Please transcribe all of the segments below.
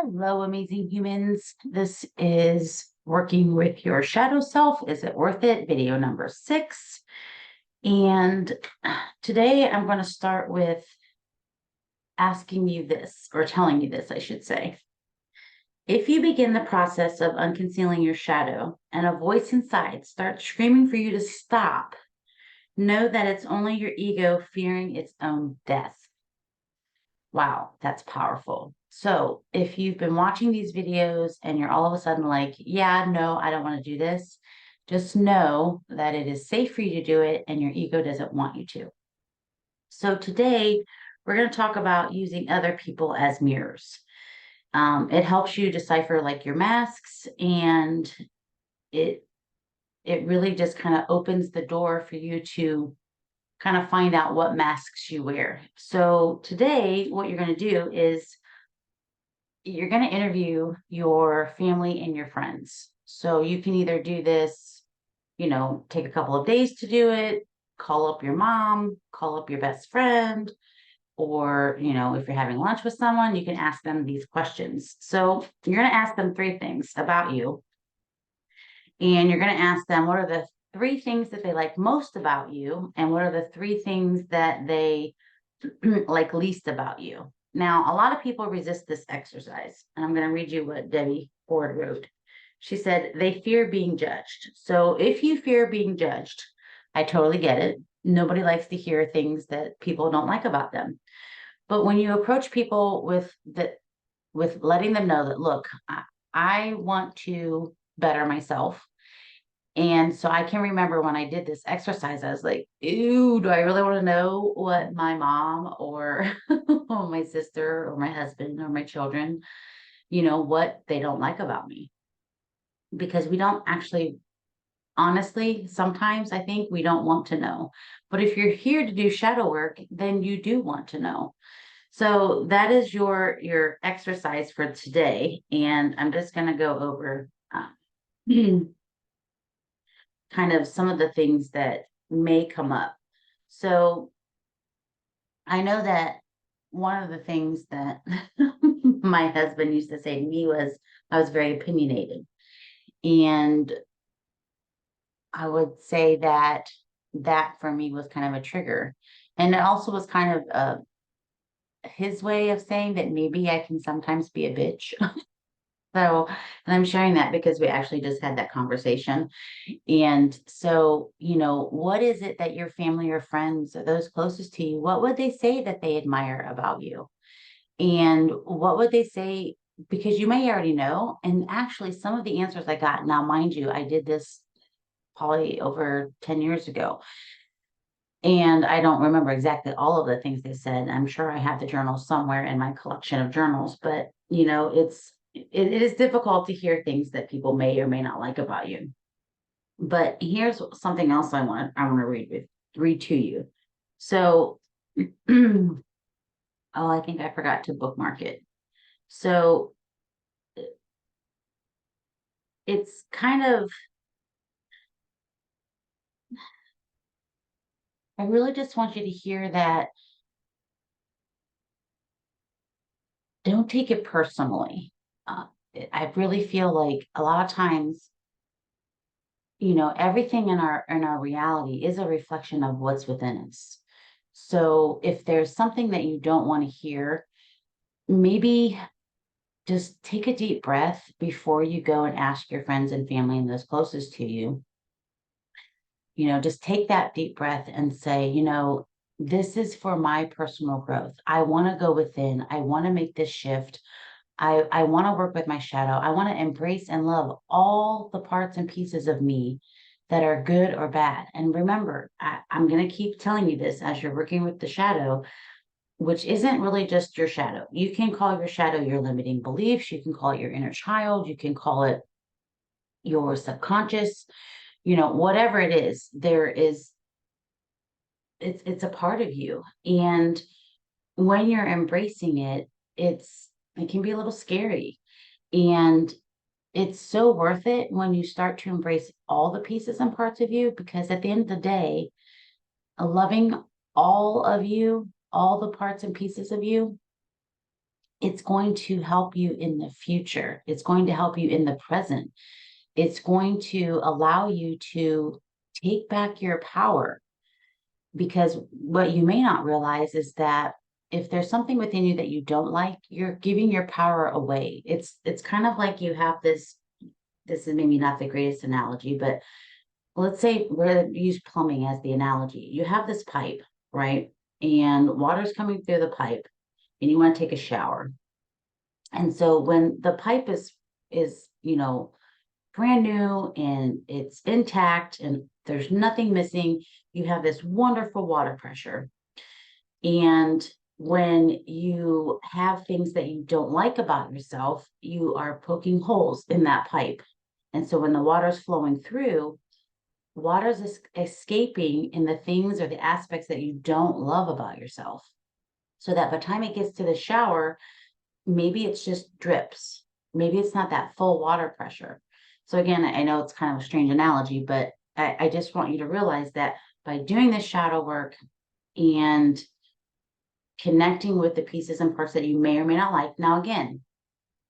Hello, amazing humans. This is Working with Your Shadow Self. Is it worth it? Video number 6. And today I'm going to start with asking you this, or telling you this, I should say. If you begin the process of unconcealing your shadow and a voice inside starts screaming for you to stop, know that it's only your ego fearing its own death. Wow, that's powerful. So if you've been watching these videos and you're all of a sudden like, yeah, no, I don't want to do this, just know that it is safe for you to do it and your ego doesn't want you to. So today we're going to talk about using other people as mirrors. It helps you decipher like your masks, and it really just kind of opens the door for you to kind of find out what masks you wear. So today what you're going to do is you're going to interview your family and your friends. So you can either do this, take a couple of days to do it, call up your mom, call up your best friend, or, if you're having lunch with someone, you can ask them these questions. So you're going to ask them 3 things about you. And you're going to ask them, what are the 3 things that they like most about you? And what are the 3 things that they like least about you? Now, a lot of people resist this exercise, and I'm going to read you what Debbie Ford wrote. She said, they fear being judged. So if you fear being judged, I totally get it. Nobody likes to hear things that people don't like about them. But when you approach people with letting them know that, look, I want to better myself. And so I can remember when I did this exercise, I was like, ew, do I really want to know what my mom or my sister or my husband or my children, what they don't like about me? Because we don't actually, honestly, sometimes I think we don't want to know. But if you're here to do shadow work, then you do want to know. So that is your exercise for today. And I'm just going to go over kind of some of the things that may come up. So I know that one of the things that my husband used to say to me was I was very opinionated. And I would say that for me was kind of a trigger. And it also was kind of his way of saying that maybe I can sometimes be a bitch. So, and I'm sharing that because we actually just had that conversation. And so, what is it that your family or friends or those closest to you, what would they say that they admire about you? And what would they say? Because you may already know. And actually, some of the answers I got, now, mind you, I did this probably over 10 years ago. And I don't remember exactly all of the things they said. I'm sure I have the journals somewhere in my collection of journals, but it is difficult to hear things that people may or may not like about you. But here's something else I want to read to you. So, oh, I think I forgot to bookmark it. So it's kind of, I really just want you to hear that don't take it personally. Uh, I really feel like a lot of times, everything in our reality is a reflection of what's within us. So if there's something that you don't want to hear, maybe just take a deep breath before you go and ask your friends and family and those closest to you. Just take that deep breath and say, this is for my personal growth. I want to go within. I want to make this shift. I want to work with my shadow. I want to embrace and love all the parts and pieces of me that are good or bad. And remember, I'm going to keep telling you this as you're working with the shadow, which isn't really just your shadow. You can call your shadow your limiting beliefs. You can call it your inner child. You can call it your subconscious, whatever it is, it's a part of you. And when you're embracing it, it can be a little scary. And it's so worth it when you start to embrace all the pieces and parts of you, because at the end of the day, loving all of you, all the parts and pieces of you, It's going to help you in the future. It's going to help you in the present. It's going to allow you to take back your power, because what you may not realize is that if there's something within you that you don't like, you're giving your power away. It's kind of like you have this is maybe not the greatest analogy, but let's say we're going to use plumbing as the analogy. You have this pipe, right? And water's coming through the pipe and you want to take a shower. And so when the pipe is, brand new and it's intact and there's nothing missing, you have this wonderful water pressure. And when you have things that you don't like about yourself, you are poking holes in that pipe. And so when the water's flowing through, water's escaping in the things or the aspects that you don't love about yourself. So that by the time it gets to the shower, maybe it's just drips. Maybe it's not that full water pressure. So again, I know it's kind of a strange analogy, but I just want you to realize that by doing this shadow work and connecting with the pieces and parts that you may or may not like. Now, again,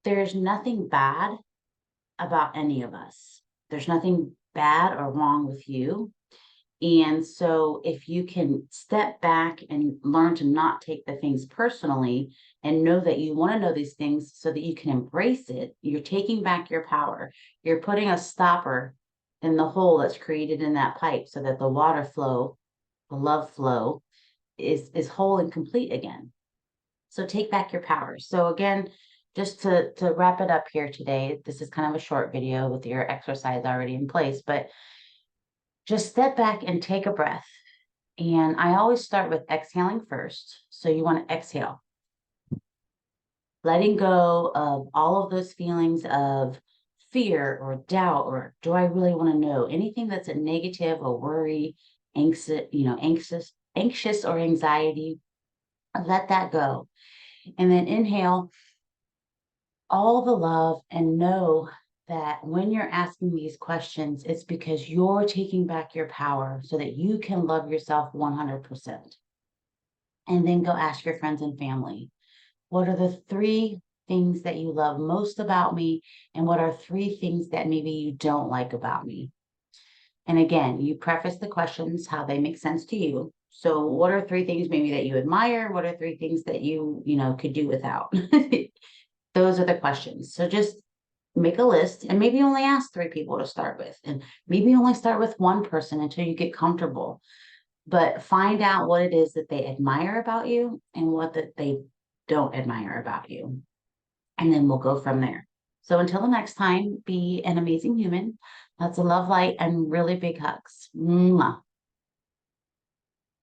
there's nothing bad about any of us. There's nothing bad or wrong with you. And so if you can step back and learn to not take the things personally and know that you want to know these things so that you can embrace it, you're taking back your power. You're putting a stopper in the hole that's created in that pipe so that the water flow, the love flow is whole and complete again. So take back your power. So again, just to wrap it up here today, this is kind of a short video with your exercise already in place, but just step back and take a breath. And I always start with exhaling first. So you want to exhale, letting go of all of those feelings of fear or doubt, or do I really want to know, anything that's a negative or worry, anxious or anxiety. Let that go. And then inhale all the love and know that when you're asking these questions, it's because you're taking back your power so that you can love yourself 100%. And then go ask your friends and family, what are the 3 things that you love most about me? And what are 3 things that maybe you don't like about me? And again, you preface the questions how they make sense to you. So what are 3 things maybe that you admire? What are 3 things that you could do without? Those are the questions. So just make a list and maybe only ask 3 people to start with, and maybe only start with 1 person until you get comfortable. But find out what it is that they admire about you and what that they don't admire about you. And then we'll go from there. So until the next time, be an amazing human. Lots of love, light, and really big hugs. Mwah.